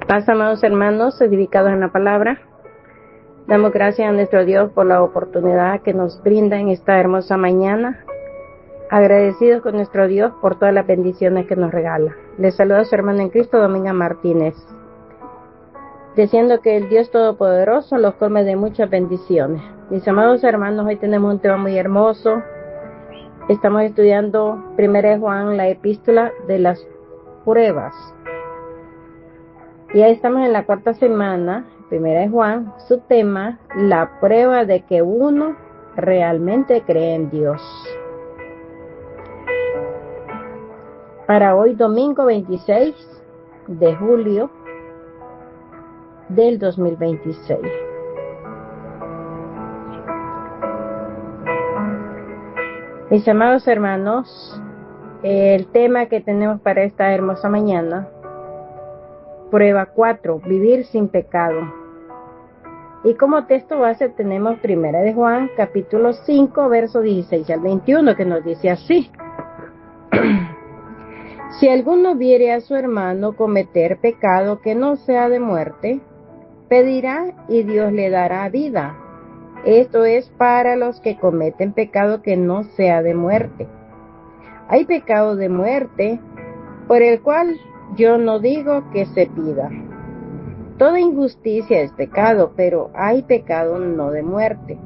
Paz, amados hermanos, edificados en la palabra. Damos gracias a nuestro Dios por la oportunidad que nos brinda en esta hermosa mañana. Agradecidos con nuestro Dios por todas las bendiciones que nos regala. Les saluda a su hermana en Cristo, Dominga Martínez. Deseando que el Dios Todopoderoso los colme de muchas bendiciones. Mis amados hermanos, hoy tenemos un tema muy hermoso. Estamos estudiando 1 Juan, la epístola de las pruebas. Ya estamos en la cuarta semana, 1 Juan, su tema, la prueba de que uno realmente cree en Dios. Para hoy, domingo 26 de julio del 2026. Mis amados hermanos, el tema que tenemos para esta hermosa mañana, prueba 4, vivir sin pecado. Y como texto base tenemos 1 Juan, capítulo 5, verso 16 al 21, que nos dice así. Si alguno viere a su hermano cometer pecado que no sea de muerte, pedirá y Dios le dará vida. Esto es para los que cometen pecado que no sea de muerte. Hay pecado de muerte, por el cual yo no digo que se pida. Toda injusticia es pecado, pero hay pecado no de muerte.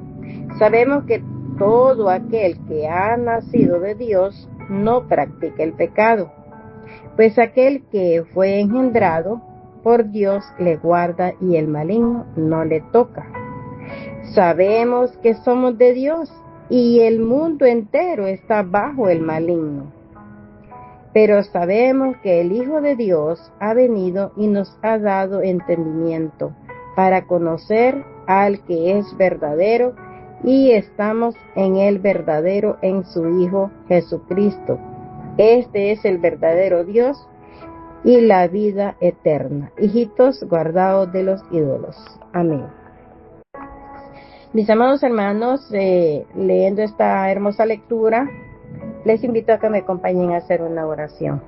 Sabemos que todo aquel que ha nacido de Dios no practica el pecado, pues aquel que fue engendrado por Dios le guarda y el maligno no le toca. Sabemos que somos de Dios y el mundo entero está bajo el maligno. Pero sabemos que el Hijo de Dios ha venido y nos ha dado entendimiento para conocer al que es verdadero, y estamos en el verdadero, en su Hijo Jesucristo. Este es el verdadero Dios y la vida eterna. Hijitos guardados de los ídolos. Amén. Mis amados hermanos, leyendo esta hermosa lectura, les invito a que me acompañen a hacer una oración.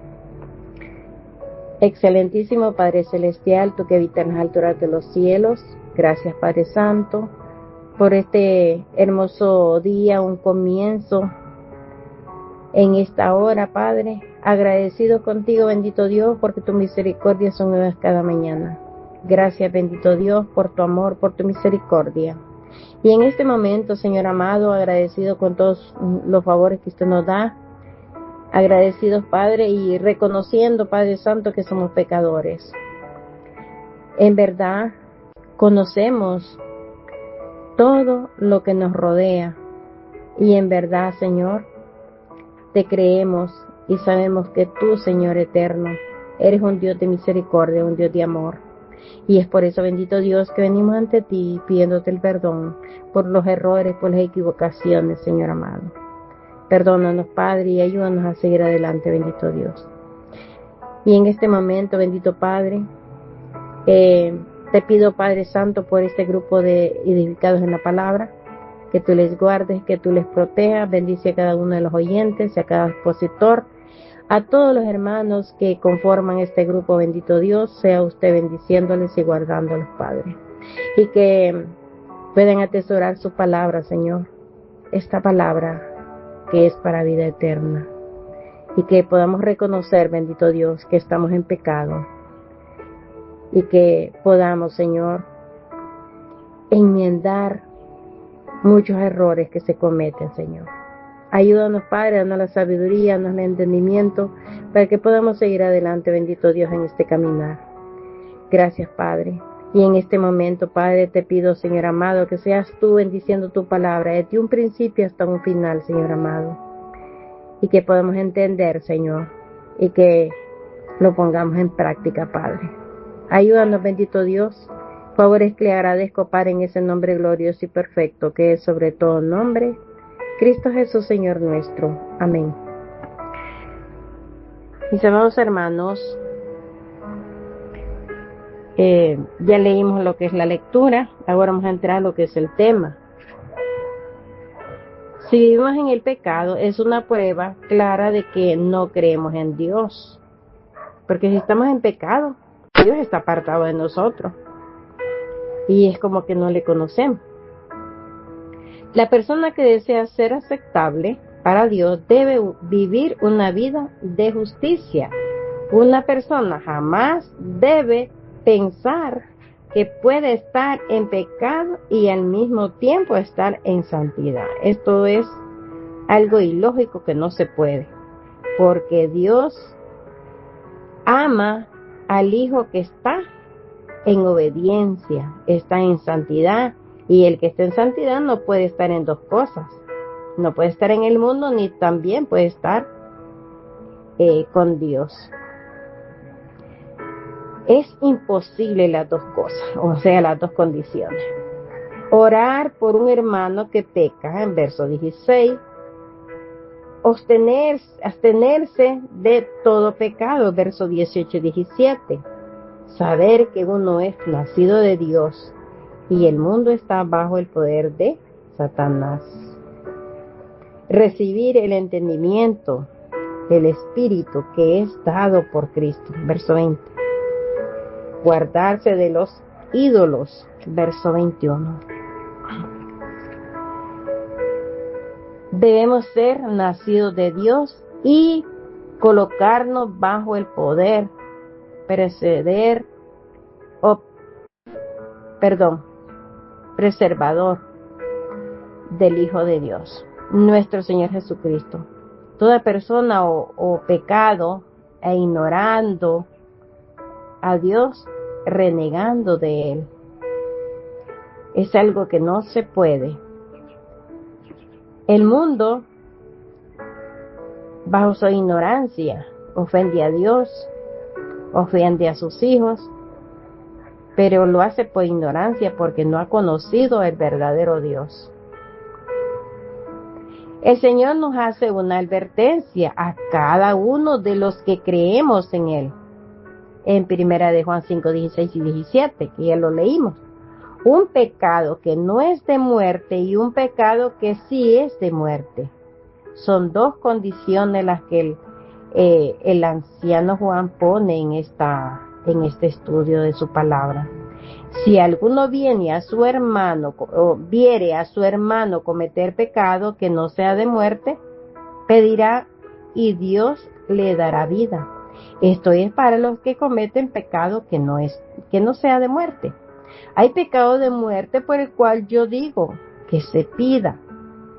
Excelentísimo Padre Celestial, tú que habitas en las alturas de los cielos, gracias Padre Santo por este hermoso día, un comienzo en esta hora, Padre. Agradecido contigo, bendito Dios, porque tus misericordias son nuevas cada mañana. Gracias, bendito Dios, por tu amor, por tu misericordia. Y en este momento, Señor amado, agradecido con todos los favores que usted nos da, agradecidos, Padre, y reconociendo, Padre Santo, que somos pecadores. En verdad, conocemos todo lo que nos rodea, y en verdad, Señor, te creemos y sabemos que tú, Señor eterno, eres un Dios de misericordia, un Dios de amor. Y es por eso, bendito Dios, que venimos ante ti pidiéndote el perdón por los errores, por las equivocaciones, Señor amado. Perdónanos, Padre, y ayúdanos a seguir adelante, bendito Dios. Y en este momento, bendito Padre, te pido, Padre Santo, por este grupo de edificados en la palabra, que tú les guardes, que tú les protejas, bendice a cada uno de los oyentes, a cada expositor, a todos los hermanos que conforman este grupo, bendito Dios, sea usted bendiciéndoles y guardándolos, Padre. Y que puedan atesorar su palabra, Señor, esta palabra que es para vida eterna. Y que podamos reconocer, bendito Dios, que estamos en pecado. Y que podamos, Señor, enmendar muchos errores que se cometen, Señor. Ayúdanos, Padre, danos la sabiduría, danos el entendimiento, para que podamos seguir adelante, bendito Dios, en este caminar. Gracias, Padre. Y en este momento, Padre, te pido, Señor amado, que seas tú bendiciendo tu palabra, desde un principio hasta un final, Señor amado. Y que podamos entender, Señor, y que lo pongamos en práctica, Padre. Ayúdanos, bendito Dios. Favores que le agradezco, Padre, en ese nombre glorioso y perfecto, que es sobre todo nombre. Cristo Jesús, Señor nuestro. Amén. Mis amados hermanos, ya leímos lo que es la lectura, ahora vamos a entrar a lo que es el tema. Si vivimos en el pecado, es una prueba clara de que no creemos en Dios. Porque si estamos en pecado, Dios está apartado de nosotros. Y es como que no le conocemos. La persona que desea ser aceptable para Dios debe vivir una vida de justicia. Una persona jamás debe pensar que puede estar en pecado y al mismo tiempo estar en santidad. Esto es algo ilógico que no se puede, porque Dios ama al Hijo que está en obediencia, está en santidad, y el que está en santidad no puede estar en dos cosas. No puede estar en el mundo ni también puede estar con Dios. Es imposible las dos cosas, o sea, las dos condiciones. Orar por un hermano que peca, en verso 16. Abstenerse de todo pecado, verso 18 y 17. Saber que uno es nacido de Dios y el mundo está bajo el poder de Satanás. Recibir el entendimiento del Espíritu que es dado por Cristo, verso 20. Guardarse de los ídolos, verso 21. Debemos ser nacidos de Dios y colocarnos bajo el poder, preservador del Hijo de Dios, nuestro Señor Jesucristo. Toda persona o pecado e ignorando a Dios, renegando de Él, es algo que no se puede. El mundo, bajo su ignorancia, ofende a Dios, ofende a sus hijos, pero lo hace por ignorancia porque no ha conocido el verdadero Dios. El Señor nos hace una advertencia a cada uno de los que creemos en Él. En primera de Juan 5, 16 y 17, que ya lo leímos. Un pecado que no es de muerte y un pecado que sí es de muerte. Son dos condiciones las que el anciano Juan pone en este estudio de su palabra. Si alguno viene a su hermano o viere a su hermano cometer pecado que no sea de muerte, pedirá y Dios le dará vida. Esto es para los que cometen pecado que no sea de muerte. Hay pecado de muerte por el cual yo digo que se pida.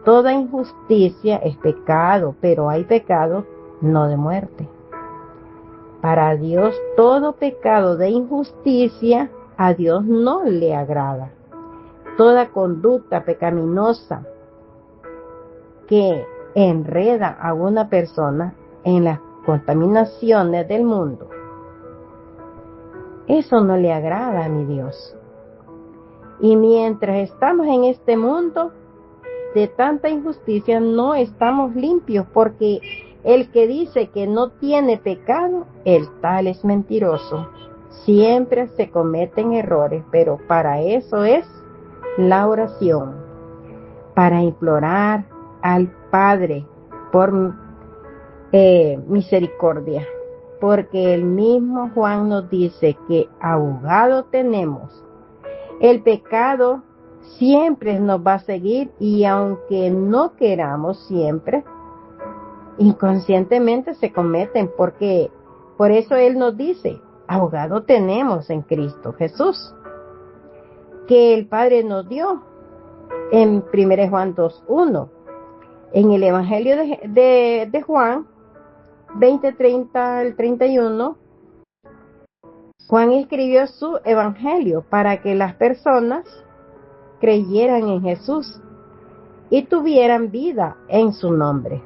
Toda injusticia es pecado, pero hay pecado no de muerte. Para Dios todo pecado de injusticia a Dios no le agrada. Toda conducta pecaminosa que enreda a una persona en las contaminaciones del mundo, eso no le agrada a mi Dios. Y mientras estamos en este mundo de tanta injusticia, no estamos limpios, porque el que dice que no tiene pecado, el tal es mentiroso. Siempre se cometen errores, pero para eso es la oración, para implorar al Padre por misericordia, porque el mismo Juan nos dice que abogado tenemos. El pecado siempre nos va a seguir, y aunque no queramos, siempre inconscientemente se cometen, porque por eso Él nos dice, abogado tenemos en Cristo Jesús, que el Padre nos dio en 1 Juan 2:1. En el Evangelio de Juan 20:30 al 31, Juan escribió su evangelio para que las personas creyeran en Jesús y tuvieran vida en su nombre.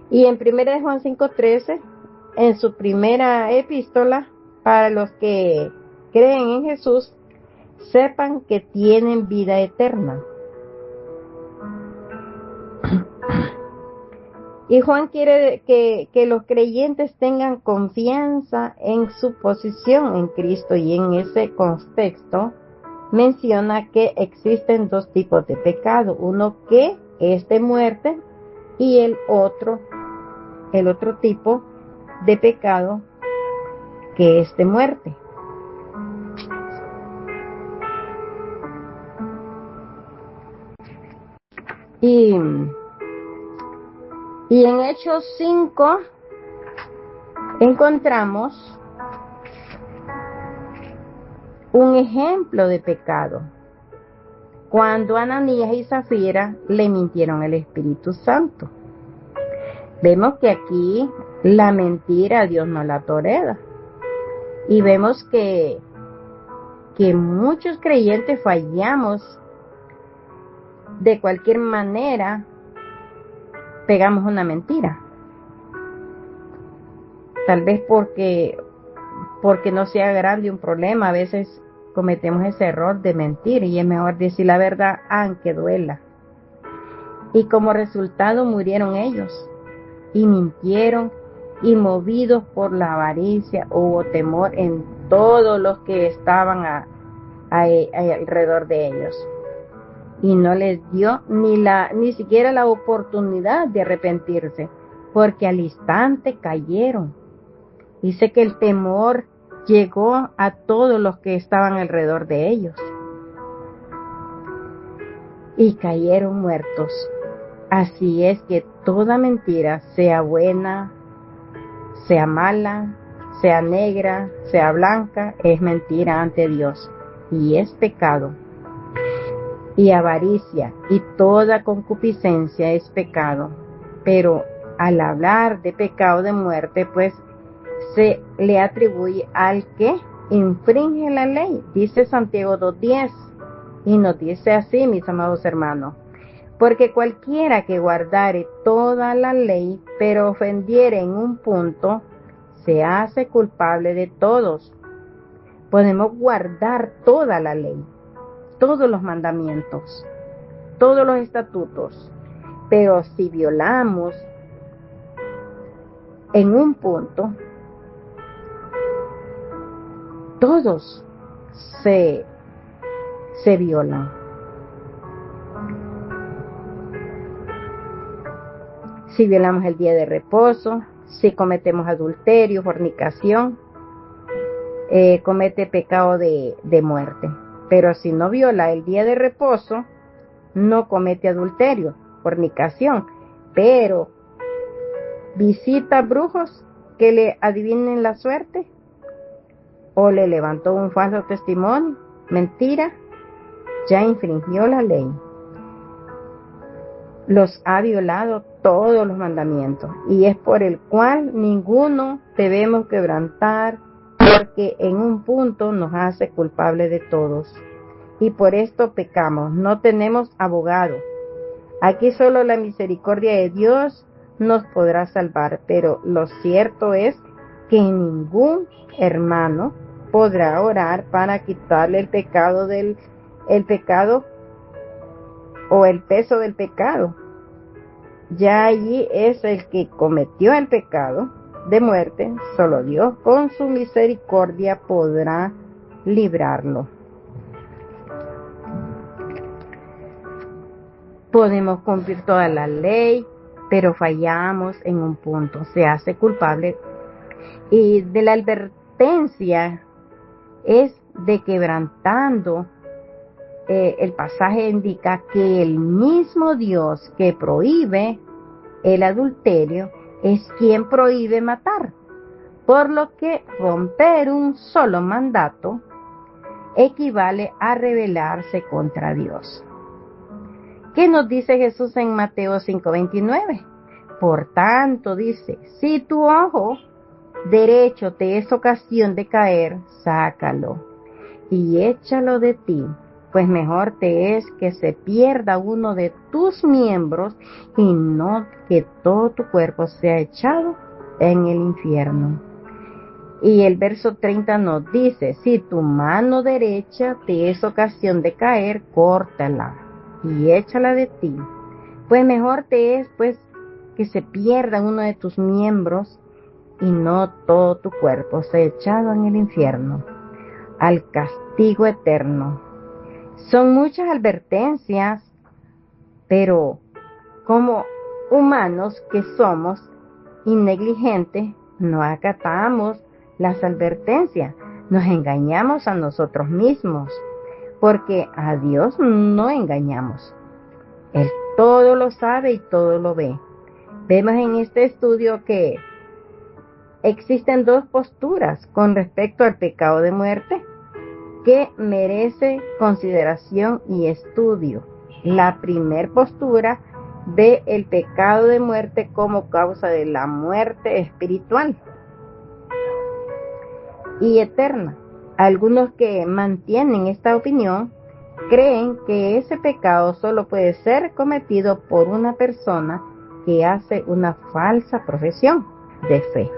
Y en 1 Juan 5:13, en su primera epístola, para los que creen en Jesús, sepan que tienen vida eterna. Y Juan quiere que los creyentes tengan confianza en su posición en Cristo, y en ese contexto menciona que existen dos tipos de pecado, uno que es de muerte y el otro tipo de pecado que es de muerte. Y en Hechos 5 encontramos un ejemplo de pecado. Cuando Ananías y Zafira le mintieron al Espíritu Santo. Vemos que aquí la mentira Dios no la tolera. Y vemos que muchos creyentes fallamos de cualquier manera, pegamos una mentira. Tal vez porque no sea grande un problema, a veces cometemos ese error de mentir y es mejor decir la verdad aunque duela. Y como resultado murieron ellos y mintieron, y movidos por la avaricia hubo temor en todos los que estaban alrededor de ellos, y no les dio ni siquiera la oportunidad de arrepentirse, porque al instante cayeron. Dice que el temor llegó a todos los que estaban alrededor de ellos y cayeron muertos. Así es que toda mentira, sea buena, sea mala, sea negra, sea blanca, es mentira ante Dios y es pecado. Y avaricia y toda concupiscencia es pecado. Pero al hablar de pecado de muerte, pues se le atribuye al que infringe la ley. Dice Santiago 2:10 y nos dice así, mis amados hermanos: porque cualquiera que guardare toda la ley, pero ofendiere en un punto, se hace culpable de todos. Podemos guardar toda la ley, todos los mandamientos, todos los estatutos, pero si violamos en un punto, todos se violan. Si violamos el día de reposo, si cometemos adulterio, fornicación, comete pecado de muerte. Pero si no viola el día de reposo, no comete adulterio, fornicación, pero visita brujos que le adivinen la suerte, o le levantó un falso testimonio, mentira, ya infringió la ley. Los ha violado todos los mandamientos, y es por el cual ninguno debemos quebrantar, porque en un punto nos hace culpable de todos, y por esto pecamos. No tenemos abogado. Aquí solo la misericordia de Dios nos podrá salvar, pero lo cierto es que ningún hermano podrá orar para quitarle el pecado o el peso del pecado. Ya allí es el que cometió el pecado de muerte, solo Dios con su misericordia podrá librarlo. Podemos cumplir toda la ley, pero fallamos en un punto, se hace culpable. Y de la advertencia es de quebrantando. El pasaje indica que el mismo Dios que prohíbe el adulterio es quien prohíbe matar, por lo que romper un solo mandato equivale a rebelarse contra Dios. ¿Qué nos dice Jesús en Mateo 5:29? Por tanto, dice, si tu ojo derecho te es ocasión de caer, sácalo y échalo de ti, pues mejor te es que se pierda uno de tus miembros y no que todo tu cuerpo sea echado en el infierno. Y el verso 30 nos dice, si tu mano derecha te es ocasión de caer, córtala y échala de ti, pues mejor te es que se pierda uno de tus miembros y no todo tu cuerpo sea echado en el infierno, al castigo eterno. Son muchas advertencias, pero como humanos que somos y negligentes, no acatamos las advertencias, nos engañamos a nosotros mismos, porque a Dios no engañamos. Él todo lo sabe y todo lo ve. Vemos en este estudio que existen dos posturas con respecto al pecado de muerte que merece consideración y estudio. La primera postura ve el pecado de muerte como causa de la muerte espiritual y eterna. Algunos que mantienen esta opinión creen que ese pecado solo puede ser cometido por una persona que hace una falsa profesión de fe,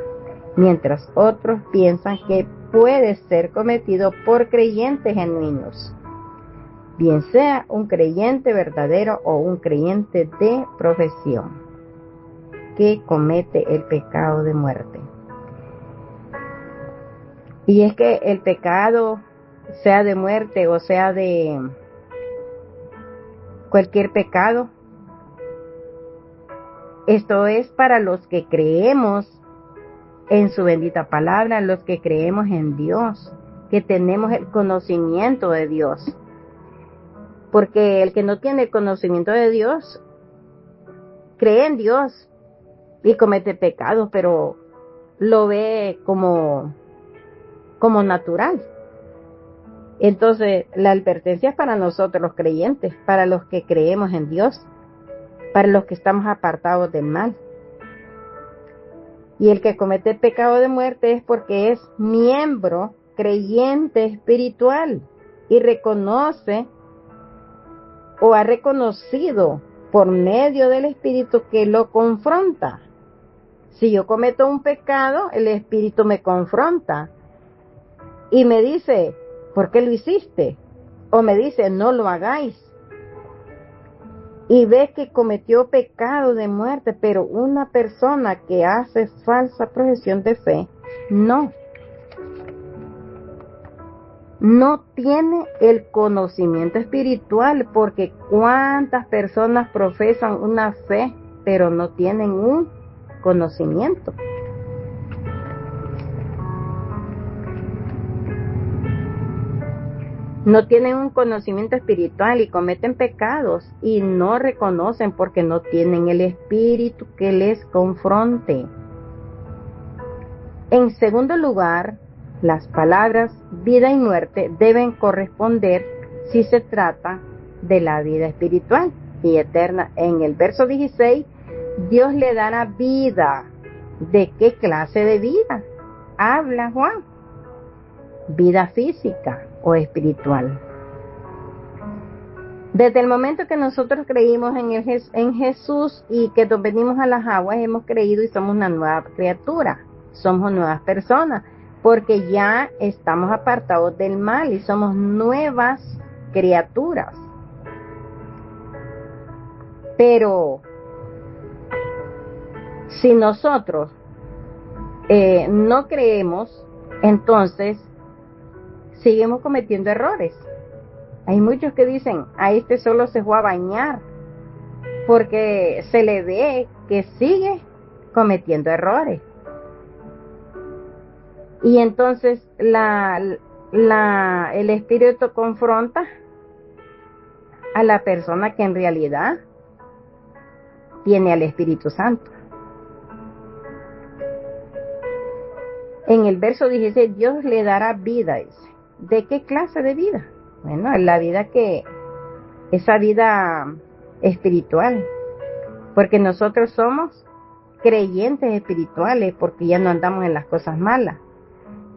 mientras otros piensan que puede ser cometido por creyentes genuinos, bien sea un creyente verdadero o un creyente de profesión que comete el pecado de muerte. Y es que el pecado, sea de muerte o sea de cualquier pecado, esto es para los que creemos en su bendita palabra, los que creemos en Dios, que tenemos el conocimiento de Dios. Porque el que no tiene el conocimiento de Dios, cree en Dios y comete pecados, pero lo ve como natural. Entonces, la advertencia es para nosotros los creyentes, para los que creemos en Dios, para los que estamos apartados del mal. Y el que comete pecado de muerte es porque es miembro creyente espiritual y reconoce o ha reconocido por medio del Espíritu que lo confronta. Si yo cometo un pecado, el Espíritu me confronta y me dice, ¿por qué lo hiciste? O me dice, no lo hagáis. Y ve que cometió pecado de muerte, pero una persona que hace falsa profesión de fe, no tiene el conocimiento espiritual, porque cuántas personas profesan una fe, pero no tienen un conocimiento. No tienen un conocimiento espiritual y cometen pecados y no reconocen porque no tienen el Espíritu que les confronte. En segundo lugar, las palabras vida y muerte deben corresponder si se trata de la vida espiritual y eterna. En el verso 16, Dios le dará vida. ¿De qué clase de vida habla Juan? Vida física o espiritual. Desde el momento que nosotros creímos en Jesús y que nos venimos a las aguas, hemos creído y somos una nueva criatura, somos nuevas personas, porque ya estamos apartados del mal y somos nuevas criaturas. Pero si nosotros no creemos, entonces seguimos cometiendo errores. Hay muchos que dicen, a este solo se fue a bañar, porque se le ve que sigue cometiendo errores. Y entonces el Espíritu confronta a la persona que en realidad tiene al Espíritu Santo. En el verso 16, Dios le dará vida, dice. ¿De qué clase de vida? Bueno, es la vida esa vida espiritual, porque nosotros somos creyentes espirituales, porque ya no andamos en las cosas malas.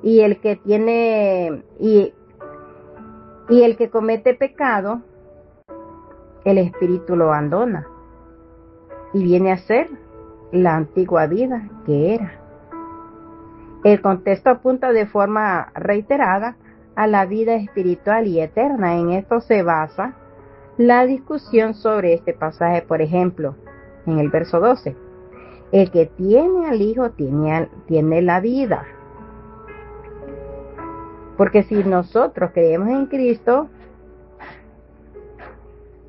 Y el que tiene, y el que comete pecado, el Espíritu lo abandona y viene a ser la antigua vida que era. El contexto apunta de forma reiterada a la vida espiritual y eterna. En esto se basa la discusión sobre este pasaje. Por ejemplo, en el verso 12, El que tiene al Hijo tiene la vida. Porque si nosotros creemos en Cristo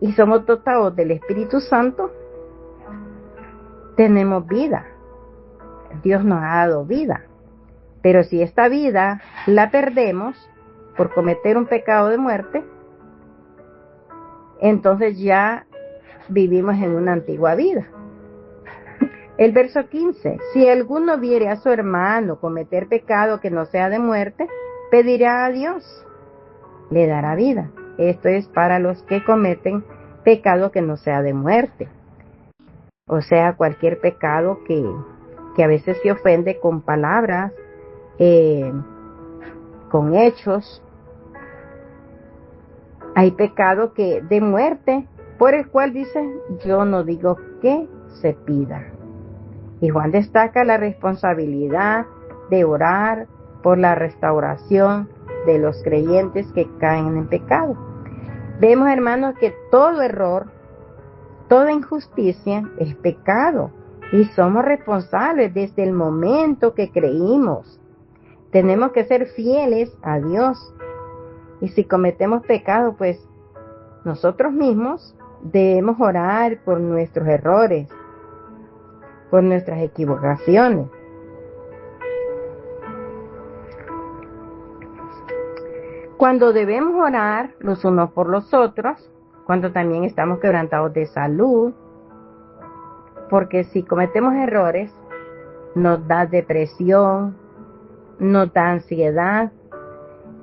y somos dotados del Espíritu Santo, tenemos vida. Dios nos ha dado vida. Pero si esta vida la perdemos por cometer un pecado de muerte, entonces ya vivimos en una antigua vida. El verso 15, si alguno viere a su hermano cometer pecado que no sea de muerte, pedirá a Dios, le dará vida. Esto es para los que cometen pecado que no sea de muerte. O sea, cualquier pecado que a veces se ofende con palabras, con hechos. Hay pecado que de muerte, por el cual dice, yo no digo que se pida. Y Juan destaca la responsabilidad de orar por la restauración de los creyentes que caen en pecado. Vemos, hermanos, que todo error, toda injusticia es pecado y somos responsables desde el momento que creímos. Tenemos que ser fieles a Dios. Y si cometemos pecado, pues nosotros mismos debemos orar por nuestros errores, por nuestras equivocaciones. Cuando debemos orar los unos por los otros, cuando también estamos quebrantados de salud, porque si cometemos errores, nos da depresión, nos da ansiedad,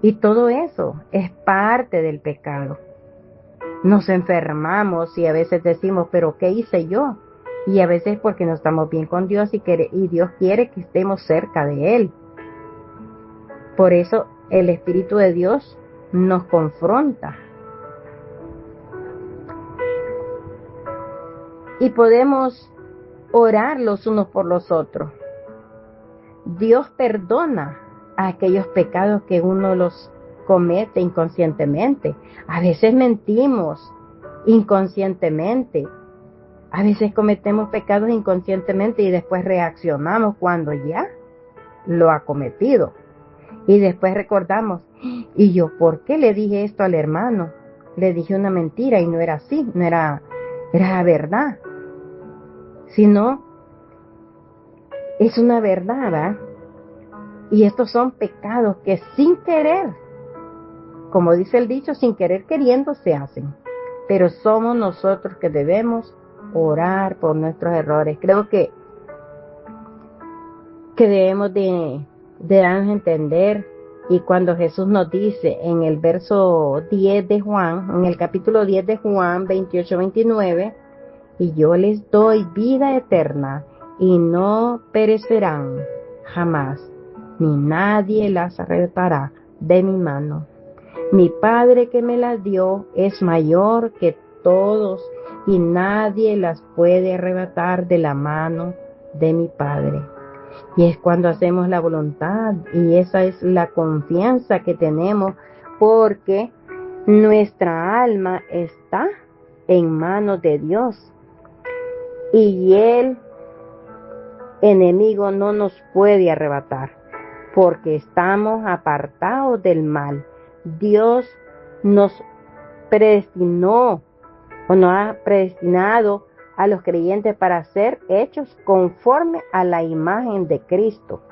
y todo eso es parte del pecado. Nos enfermamos y a veces decimos, pero ¿qué hice yo? Y a veces porque no estamos bien con Dios y Dios quiere que estemos cerca de Él. Por eso el Espíritu de Dios nos confronta. Y podemos orar los unos por los otros. Dios perdona a aquellos pecados que uno los comete inconscientemente. A veces mentimos inconscientemente. A veces cometemos pecados inconscientemente y después reaccionamos cuando ya lo ha cometido. Y después recordamos, ¿y yo por qué le dije esto al hermano? Le dije una mentira y no era así, no era verdad. Sino, es una verdad, ¿verdad? Y estos son pecados que sin querer, como dice el dicho, sin querer queriendo se hacen. Pero somos nosotros que debemos orar por nuestros errores. Creo que debemos de darnos a entender. Y cuando Jesús nos dice en el verso 10 de Juan, en el capítulo 10 de Juan 28-29, y yo les doy vida eterna y no perecerán jamás, ni nadie las arrebatará de mi mano. Mi Padre que me las dio es mayor que todos y nadie las puede arrebatar de la mano de mi Padre. Y es cuando hacemos la voluntad, y esa es la confianza que tenemos, porque nuestra alma está en manos de Dios. Y el enemigo no nos puede arrebatar, porque estamos apartados del mal. Dios nos predestinó, o nos ha predestinado a los creyentes para ser hechos conforme a la imagen de Cristo,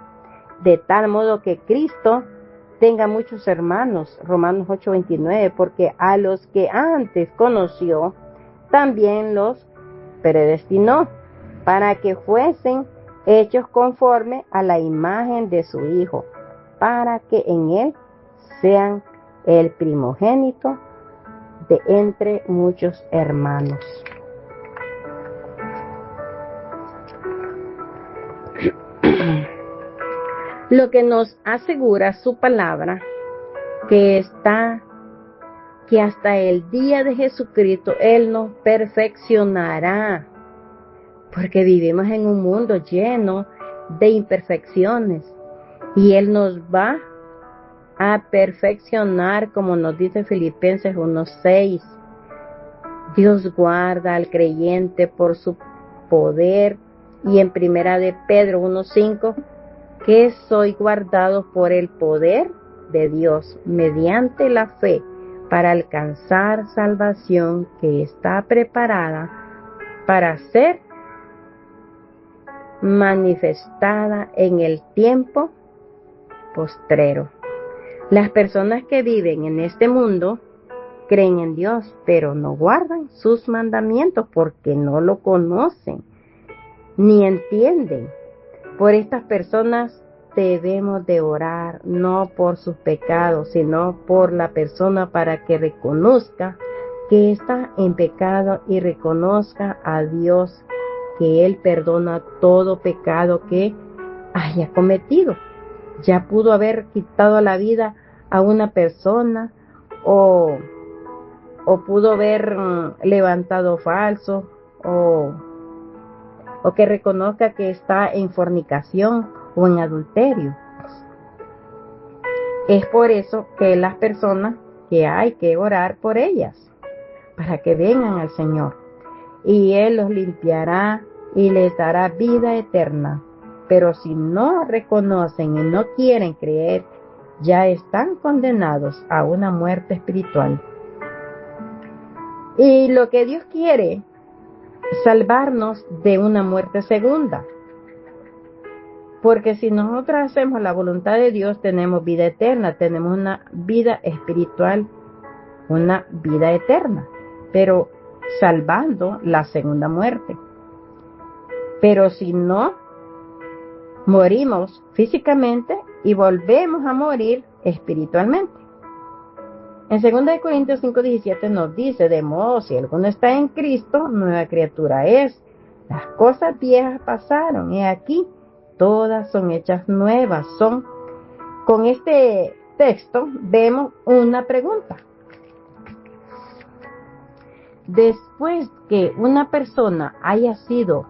de tal modo que Cristo tenga muchos hermanos, Romanos 8:29, porque a los que antes conoció, también los predestinó, para que fuesen hechos conforme a la imagen de su Hijo, para que en Él sean el primogénito de entre muchos hermanos. Lo que nos asegura su palabra, que hasta el día de Jesucristo Él nos perfeccionará, porque vivimos en un mundo lleno de imperfecciones y Él nos va a perfeccionar, como nos dice Filipenses 1:6. Dios guarda al creyente por su poder Y en Primera de Pedro 1:5, que soy guardado por el poder de Dios mediante la fe para alcanzar salvación que está preparada para ser manifestada en el tiempo postrero. Las personas que viven en este mundo creen en Dios, pero no guardan sus mandamientos porque no lo conocen ni entienden. Por estas personas debemos de orar, no por sus pecados, sino por la persona para que reconozca que está en pecado y reconozca a Dios que Él perdona todo pecado que haya cometido. Ya pudo haber quitado la vida a una persona o pudo haber levantado falso o que reconozca que está en fornicación o en adulterio. Es por eso que las personas que hay que orar por ellas, para que vengan al Señor, y Él los limpiará y les dará vida eterna. Pero si no reconocen y no quieren creer, ya están condenados a una muerte espiritual. Y lo que Dios quiere, salvarnos de una muerte segunda. Porque si nosotros hacemos la voluntad de Dios, tenemos vida eterna, tenemos una vida espiritual, una vida eterna, pero salvando la segunda muerte. Pero si no, morimos físicamente y volvemos a morir espiritualmente. En 2 Corintios 5:17 nos dice, de modo, si alguno está en Cristo, nueva criatura es. Las cosas viejas pasaron, y aquí todas son hechas nuevas. Con este texto vemos una pregunta. Después que una persona haya sido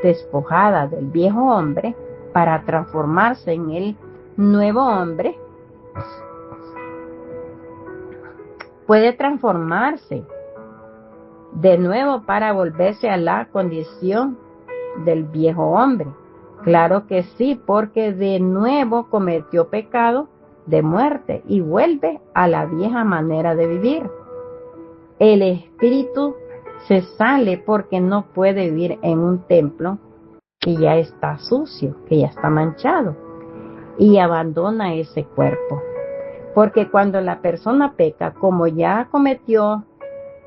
despojada del viejo hombre para transformarse en el nuevo hombre, puede transformarse de nuevo para volverse a la condición del viejo hombre. Claro que sí, porque de nuevo cometió pecado de muerte y vuelve a la vieja manera de vivir. El espíritu se sale porque no puede vivir en un templo que ya está sucio, que ya está manchado, y abandona ese cuerpo. Porque cuando la persona peca, como ya cometió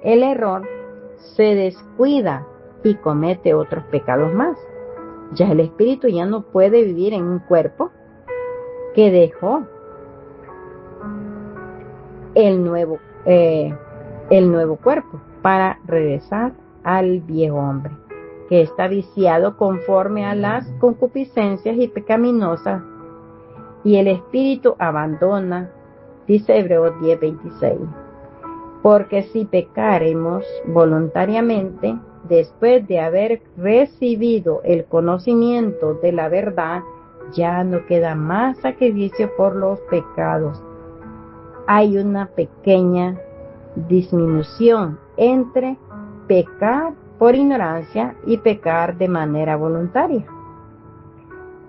el error, se descuida y comete otros pecados más. Ya el espíritu ya no puede vivir en un cuerpo que dejó el nuevo cuerpo para regresar al viejo hombre, que está viciado conforme a las concupiscencias y pecaminosas, y el espíritu abandona, dice Hebreos 10:26. Porque si pecaremos voluntariamente, después de haber recibido el conocimiento de la verdad, ya no queda más sacrificio por los pecados. Hay una pequeña disminución entre pecar por ignorancia y pecar de manera voluntaria.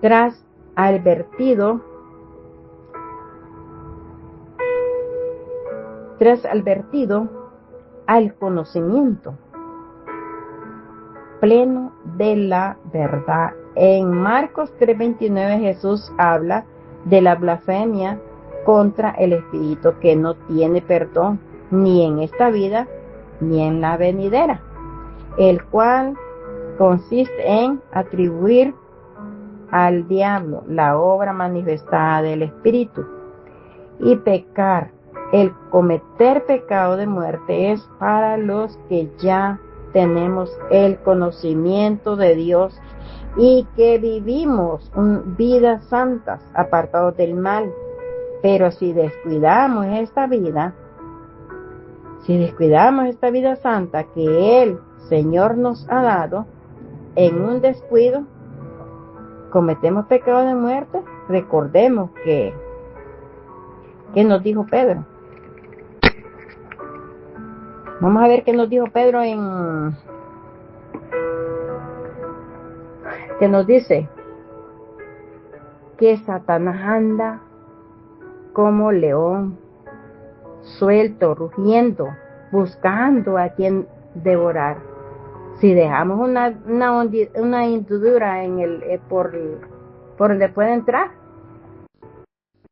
Tras advertido al conocimiento pleno de la verdad. En Marcos 3:29 Jesús habla de la blasfemia contra el Espíritu, que no tiene perdón ni en esta vida ni en la venidera, el cual consiste en atribuir al diablo la obra manifestada del Espíritu. Y pecar, el cometer pecado de muerte, es para los que ya tenemos el conocimiento de Dios y que vivimos vidas santas, apartados del mal. Pero si descuidamos esta vida santa que el Señor nos ha dado, en un descuido cometemos pecado de muerte. Recordemos que nos dijo Pedro. Vamos a ver qué nos dijo Pedro en que nos dice que Satanás anda como león, suelto, rugiendo, buscando a quien devorar. Si dejamos una hendidura en por donde puede entrar,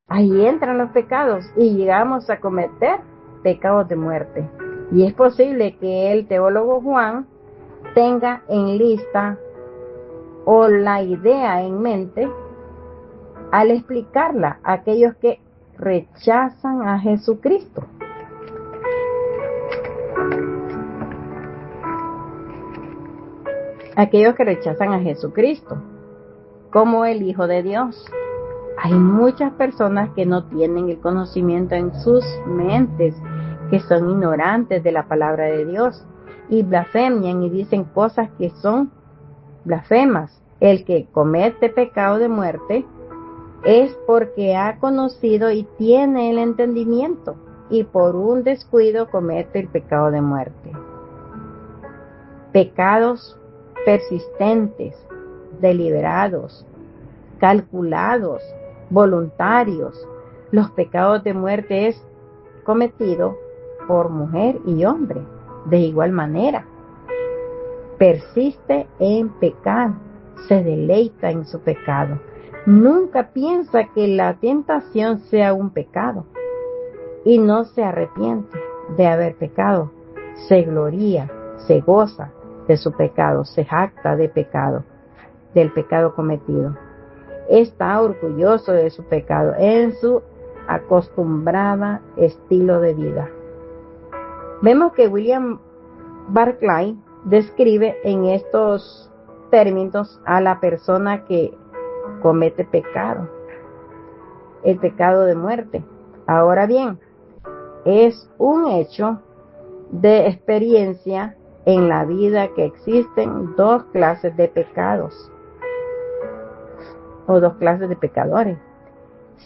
ahí entran los pecados y llegamos a cometer pecados de muerte. Y es posible que el teólogo Juan tenga en lista o la idea en mente al explicarla a aquellos que rechazan a Jesucristo. Aquellos que rechazan a Jesucristo como el Hijo de Dios. Hay muchas personas que no tienen el conocimiento en sus mentes, que son ignorantes de la palabra de Dios y blasfemian y dicen cosas que son blasfemas. El que comete pecado de muerte es porque ha conocido y tiene el entendimiento, y por un descuido comete el pecado de muerte. Pecados persistentes, deliberados, calculados, voluntarios. Los pecados de muerte es cometido por mujer y hombre de igual manera. Persiste en pecar, se deleita en su pecado. Nunca piensa que la tentación sea un pecado y no se arrepiente de haber pecado. Se gloría, se goza de su pecado, se jacta de pecado, del pecado cometido. Está orgulloso de su pecado en su acostumbrada estilo de vida. Vemos que William Barclay describe en estos términos a la persona que comete pecado, el pecado de muerte. Ahora bien, es un hecho de experiencia en la vida que existen dos clases de pecados o dos clases de pecadores,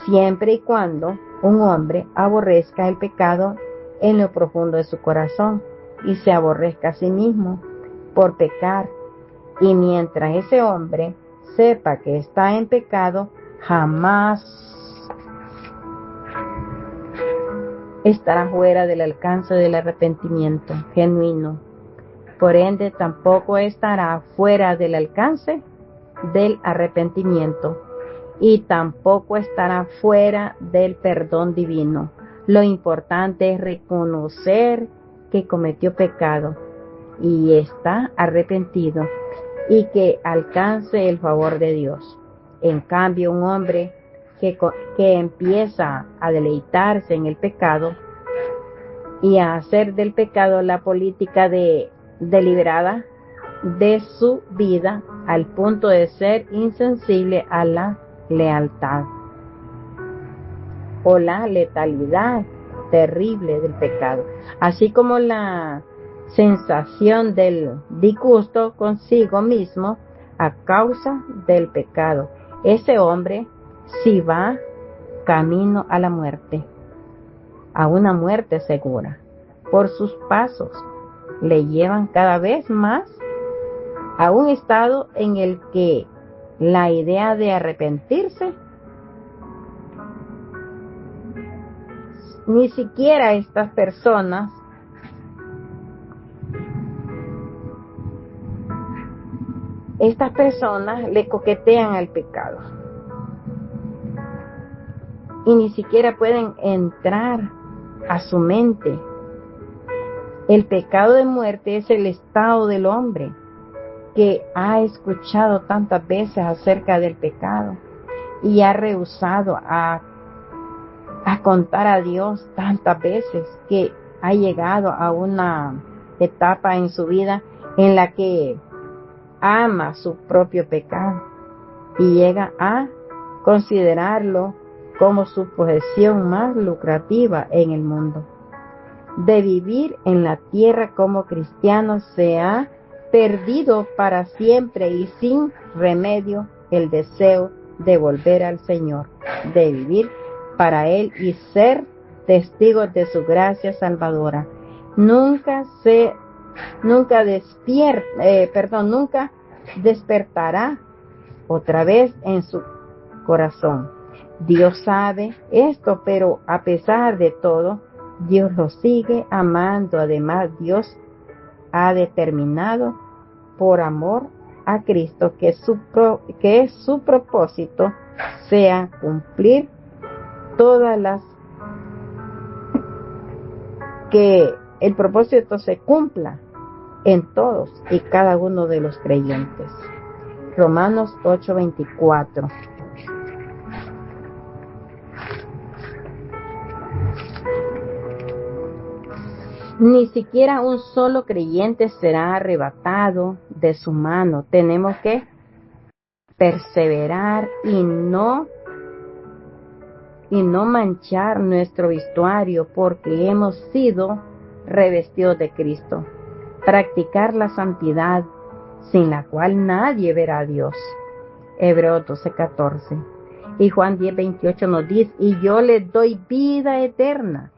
siempre y cuando un hombre aborrezca el pecado en lo profundo de su corazón y se aborrezca a sí mismo por pecar, y mientras ese hombre sepa que está en pecado, jamás estará fuera del alcance del arrepentimiento genuino. Por ende, tampoco estará fuera del alcance del arrepentimiento y tampoco estará fuera del perdón divino. Lo importante es reconocer que cometió pecado y está arrepentido y que alcance el favor de Dios. En cambio, un hombre que empieza a deleitarse en el pecado y a hacer del pecado la política deliberada de su vida, al punto de ser insensible a la lealtad o la letalidad terrible del pecado, así como la sensación del disgusto consigo mismo a causa del pecado. Ese hombre sí va camino a la muerte, a una muerte segura, por sus pasos le llevan cada vez más a un estado en el que la idea de arrepentirse ni siquiera estas personas le coquetean al pecado y ni siquiera pueden entrar a su mente. El pecado de muerte es el estado del hombre que ha escuchado tantas veces acerca del pecado y ha rehusado a contar a Dios tantas veces, que ha llegado a una etapa en su vida en la que ama su propio pecado y llega a considerarlo como su posesión más lucrativa en el mundo. De vivir en la tierra como cristiano se ha perdido para siempre y sin remedio el deseo de volver al Señor, de vivir para Él y ser testigos de su gracia salvadora. Nunca despertará otra vez en su corazón. Dios sabe esto, pero a pesar de todo, Dios lo sigue amando. Además, Dios ha determinado por amor a Cristo que su propósito sea cumplir que el propósito se cumpla en todos y cada uno de los creyentes. Romanos 8:24. Ni siquiera un solo creyente será arrebatado de su mano. Tenemos que perseverar y no manchar nuestro vestuario, porque hemos sido revestidos de Cristo. Practicar la santidad, sin la cual nadie verá a Dios. Hebreos 12:14. Y Juan 10:28 nos dice: y yo les doy vida eterna,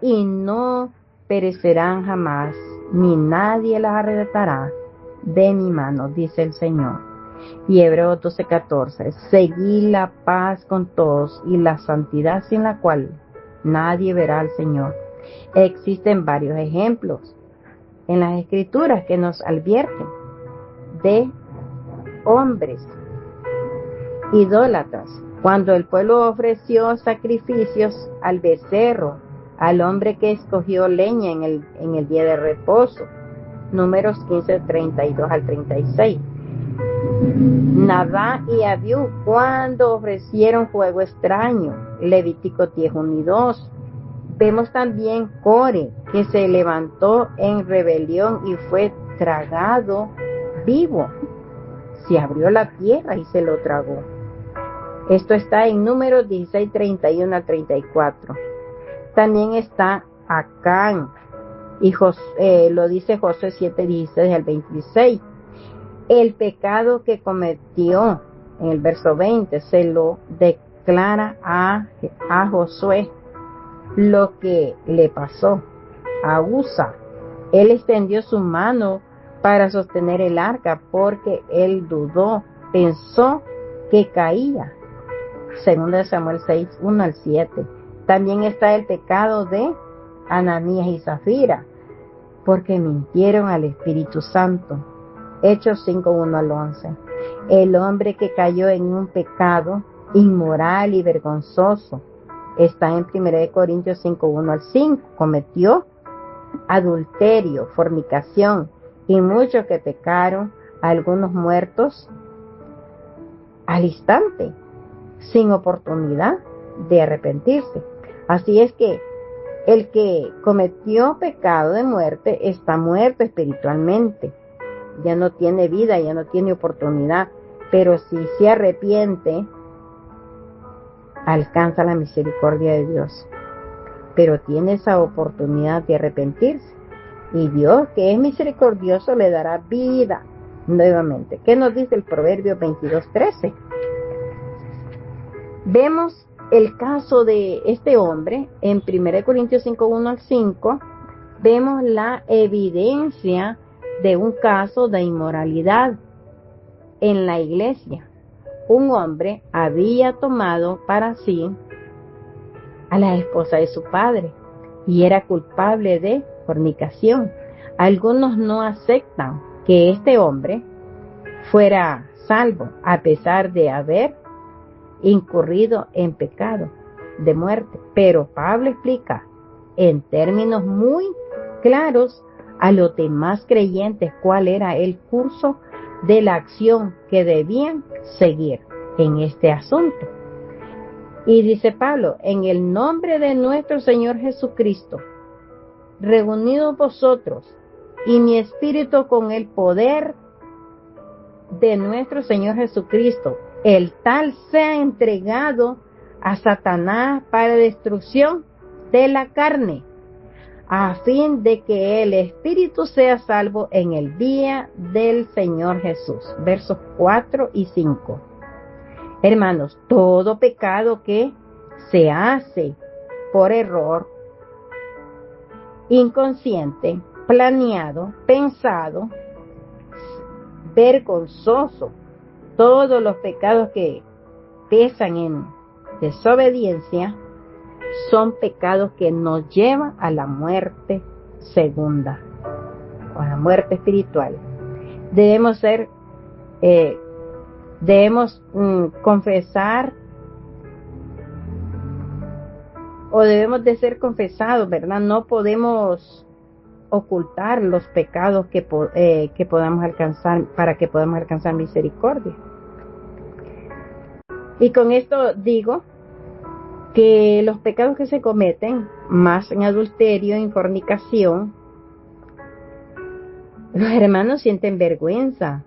y no perecerán jamás, ni nadie las arrebatará de mi mano, dice el Señor. Y Hebreos 12:14. Seguid la paz con todos y la santidad, sin la cual nadie verá al Señor. Existen varios ejemplos en las Escrituras que nos advierten de hombres idólatras. Cuando el pueblo ofreció sacrificios al becerro, al hombre que escogió leña en el día de reposo. Números 15:32-36. Nadab y Abiú, cuando ofrecieron fuego extraño. Levítico 10:1-2. Vemos también Core, que se levantó en rebelión y fue tragado vivo. Se abrió la tierra y se lo tragó. Esto está en Números 16:31-34. También está Acán, y lo dice Josué 7:16-26. El pecado que cometió, en el verso 20, se lo declara a Josué. Lo que le pasó a Usa, él extendió su mano para sostener el arca porque él dudó, pensó que caía. 2 Samuel 6:1-7. También está el pecado de Ananías y Zafira, porque mintieron al Espíritu Santo. Hechos 5:1-11. El hombre que cayó en un pecado inmoral y vergonzoso, está en 1 Corintios 5:1-5. Cometió adulterio, fornicación, y muchos que pecaron, algunos muertos al instante, sin oportunidad de arrepentirse. Así es que el que cometió pecado de muerte está muerto espiritualmente, ya no tiene vida, ya no tiene oportunidad, pero si se arrepiente, alcanza la misericordia de Dios, pero tiene esa oportunidad de arrepentirse, y Dios, que es misericordioso, le dará vida nuevamente. ¿Qué nos dice el Proverbio 22:13? Vemos el caso de este hombre en 1 Corintios 5:1-5. Vemos la evidencia de un caso de inmoralidad en la iglesia. Un hombre había tomado para sí a la esposa de su padre y era culpable de fornicación. Algunos no aceptan que este hombre fuera salvo a pesar de haber incurrido en pecado de muerte, pero Pablo explica en términos muy claros a los demás creyentes cuál era el curso de la acción que debían seguir en este asunto. Y dice Pablo: en el nombre de nuestro Señor Jesucristo, reunidos vosotros y mi espíritu con el poder de nuestro Señor Jesucristo, el tal sea entregado a Satanás para destrucción de la carne, a fin de que el espíritu sea salvo en el día del Señor Jesús. Versos 4 y 5. Hermanos, todo pecado que se hace por error, inconsciente, planeado, pensado, vergonzoso, todos los pecados que pesan en desobediencia son pecados que nos llevan a la muerte segunda o a la muerte espiritual. Debemos confesar, o debemos de ser confesados, ¿verdad? No podemos ocultar los pecados que podamos alcanzar, para que podamos alcanzar misericordia. Y con esto digo que los pecados que se cometen, más en adulterio, en fornicación, los hermanos sienten vergüenza.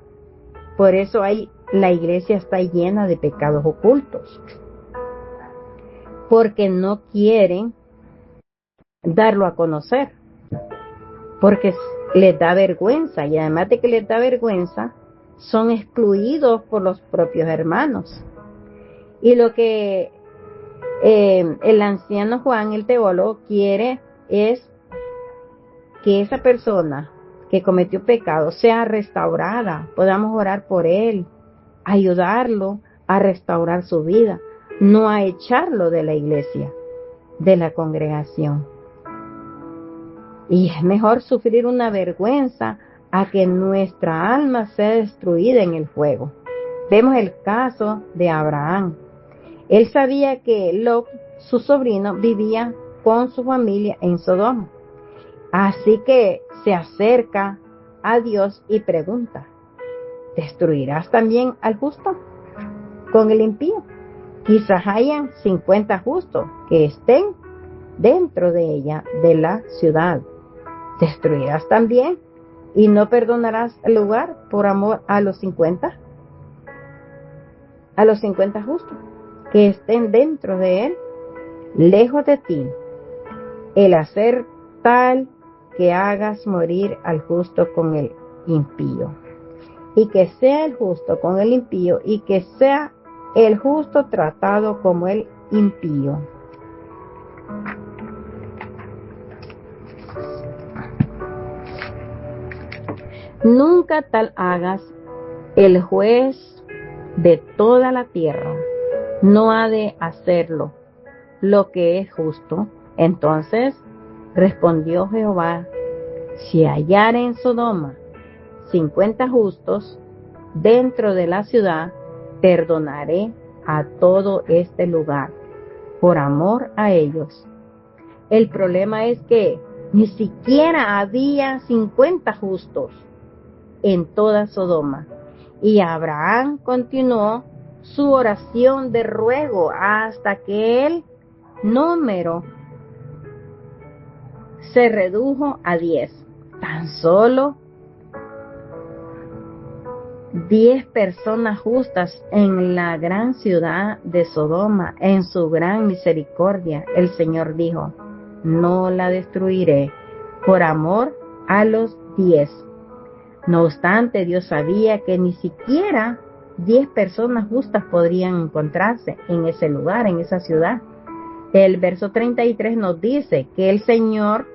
Por eso la iglesia está llena de pecados ocultos, porque no quieren darlo a conocer, porque les da vergüenza, y además de que les da vergüenza, son excluidos por los propios hermanos. Y lo que el anciano Juan, el teólogo, quiere es que esa persona que cometió pecado sea restaurada, podamos orar por él, ayudarlo a restaurar su vida, no a echarlo de la iglesia, de la congregación. Y es mejor sufrir una vergüenza a que nuestra alma sea destruida en el fuego. Vemos el caso de Abraham. Él sabía que Lot, su sobrino, vivía con su familia en Sodoma. Así que se acerca a Dios y pregunta: ¿destruirás también al justo con el impío? Quizás hayan 50 justos que estén dentro de ella, de la ciudad. ¿Destruirás también y no perdonarás el lugar por amor a los 50? A los 50 justos que estén dentro de él. Lejos de ti el hacer tal que hagas morir al justo con el impío, y que sea el justo con el impío, y que sea el justo tratado como el impío. Nunca tal hagas, el juez de toda la tierra no ha de hacerlo lo que es justo. Entonces respondió Jehová: si hallare en Sodoma 50 justos dentro de la ciudad, perdonaré a todo este lugar por amor a ellos. El problema es que ni siquiera había 50 justos en toda Sodoma. Y Abraham continuó su oración de ruego hasta que el número se redujo a 10. Tan solo 10 personas justas en la gran ciudad de Sodoma. En su gran misericordia, el Señor dijo: no la destruiré, por amor a los 10. No obstante, Dios sabía que ni siquiera 10 personas justas podrían encontrarse en ese lugar, en esa ciudad. El verso 33 nos dice que el Señor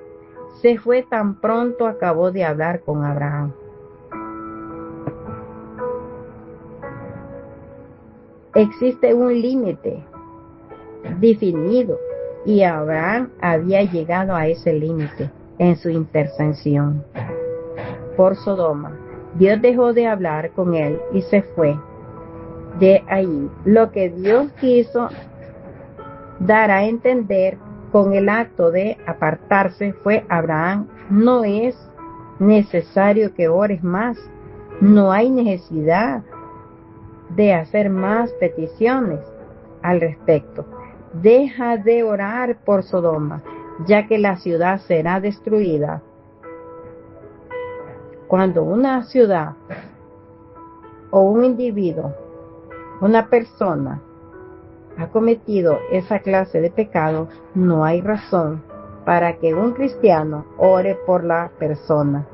se fue tan pronto acabó de hablar con Abraham. Existe un límite definido y Abraham había llegado a ese límite en su intercesión por Sodoma. Dios dejó de hablar con él y se fue de ahí. Lo que Dios quiso dar a entender con el acto de apartarse fue: Abraham, no es necesario que ores más, no hay necesidad de hacer más peticiones al respecto. Deja de orar por Sodoma, ya que la ciudad será destruida. Cuando una ciudad o un individuo, una persona, ha cometido esa clase de pecados, no hay razón para que un cristiano ore por la persona.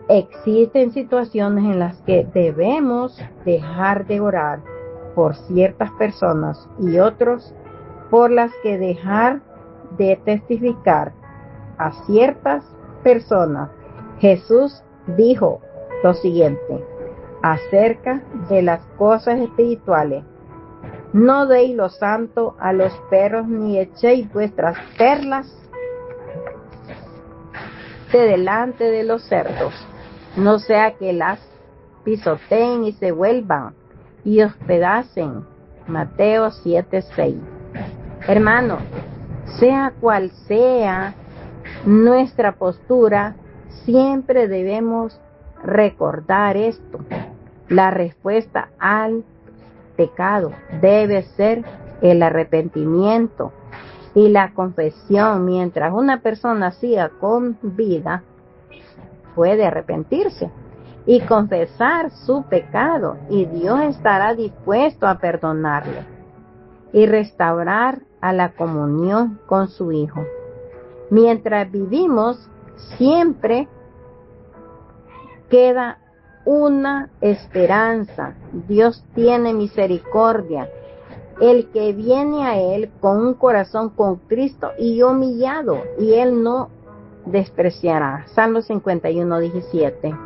Existen situaciones en las que debemos dejar de orar por ciertas personas y otros por las que dejar de testificar a ciertas personas. Jesús dijo lo siguiente: acerca de las cosas espirituales. No deis lo santo a los perros, ni echéis vuestras perlas de delante de los cerdos, no sea que las pisoteen y se vuelvan y os pedacen. Mateo 7:6. Hermano, sea cual sea nuestra postura, siempre debemos recordar esto. La respuesta al pecado debe ser el arrepentimiento y la confesión. Mientras una persona siga con vida, puede arrepentirse y confesar su pecado, y Dios estará dispuesto a perdonarle y restaurar a la comunión con su Hijo. Mientras vivimos, siempre queda una esperanza. Dios tiene misericordia. El que viene a Él con un corazón con Cristo y humillado, y Él no despreciará. Salmo 51:17.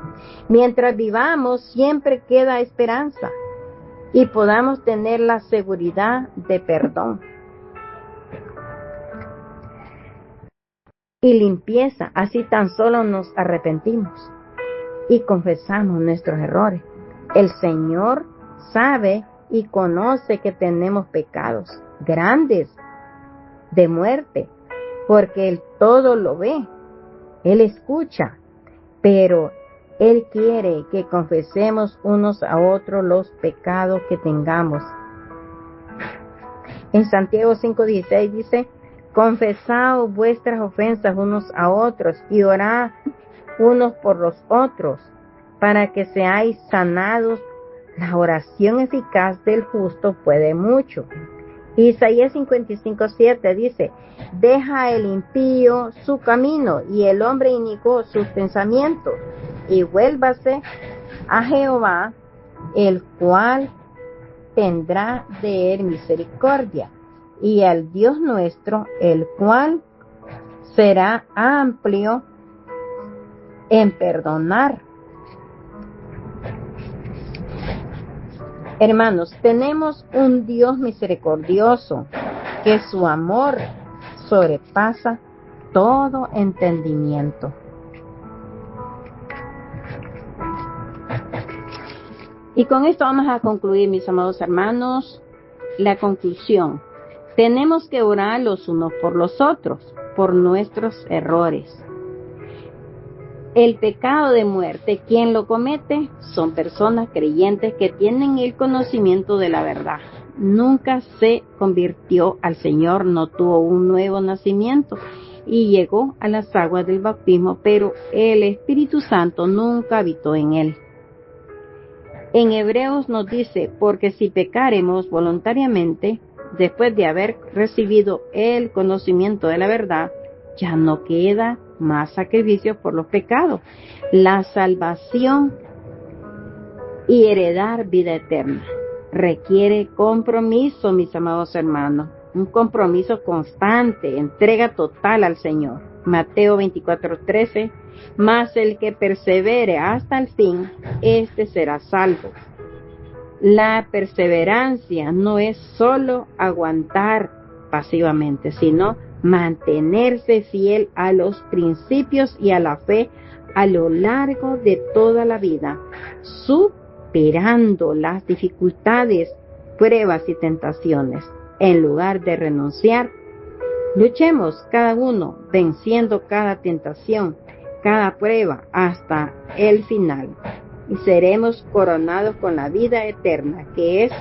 Mientras vivamos, siempre queda esperanza y podamos tener la seguridad de perdón y limpieza. Así tan solo nos arrepentimos y confesamos nuestros errores. El Señor sabe y conoce que tenemos pecados grandes de muerte, porque Él todo lo ve, Él escucha, pero Él quiere que confesemos unos a otros los pecados que tengamos. En Santiago 5:16 dice: confesaos vuestras ofensas unos a otros y orad unos por los otros, para que seáis sanados. La oración eficaz del justo puede mucho. Isaías 55:7 dice: deja el impío su camino y el hombre inicuo sus pensamientos, y vuélvase a Jehová, el cual tendrá de él misericordia, y al Dios nuestro, el cual será amplio en perdonar. Hermanos, tenemos un Dios misericordioso, que su amor sobrepasa todo entendimiento. Y con esto vamos a concluir, mis amados hermanos, la conclusión. Tenemos que orar los unos por los otros, por nuestros errores. El pecado de muerte, ¿quién lo comete? Son personas creyentes que tienen el conocimiento de la verdad. Nunca se convirtió al Señor, no tuvo un nuevo nacimiento y llegó a las aguas del bautismo, pero el Espíritu Santo nunca habitó en él. En Hebreos nos dice: porque si pecaremos voluntariamente, después de haber recibido el conocimiento de la verdad, ya no queda más sacrificio por los pecados. La salvación y heredar vida eterna requiere compromiso, mis amados hermanos, un compromiso constante, entrega total al Señor. Mateo 24:13: mas el que persevere hasta el fin, este será salvo. La perseverancia no es solo aguantar pasivamente, sino mantenerse fiel a los principios y a la fe a lo largo de toda la vida, superando las dificultades, pruebas y tentaciones. En lugar de renunciar, luchemos cada uno, venciendo cada tentación, cada prueba hasta el final, y seremos coronados con la vida eterna, que es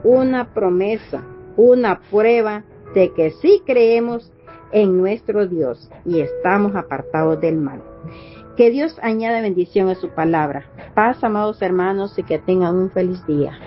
una promesa, una prueba de que sí creemos en nuestro Dios y estamos apartados del mal. Que Dios añada bendición a su palabra. Paz, amados hermanos, y que tengan un feliz día.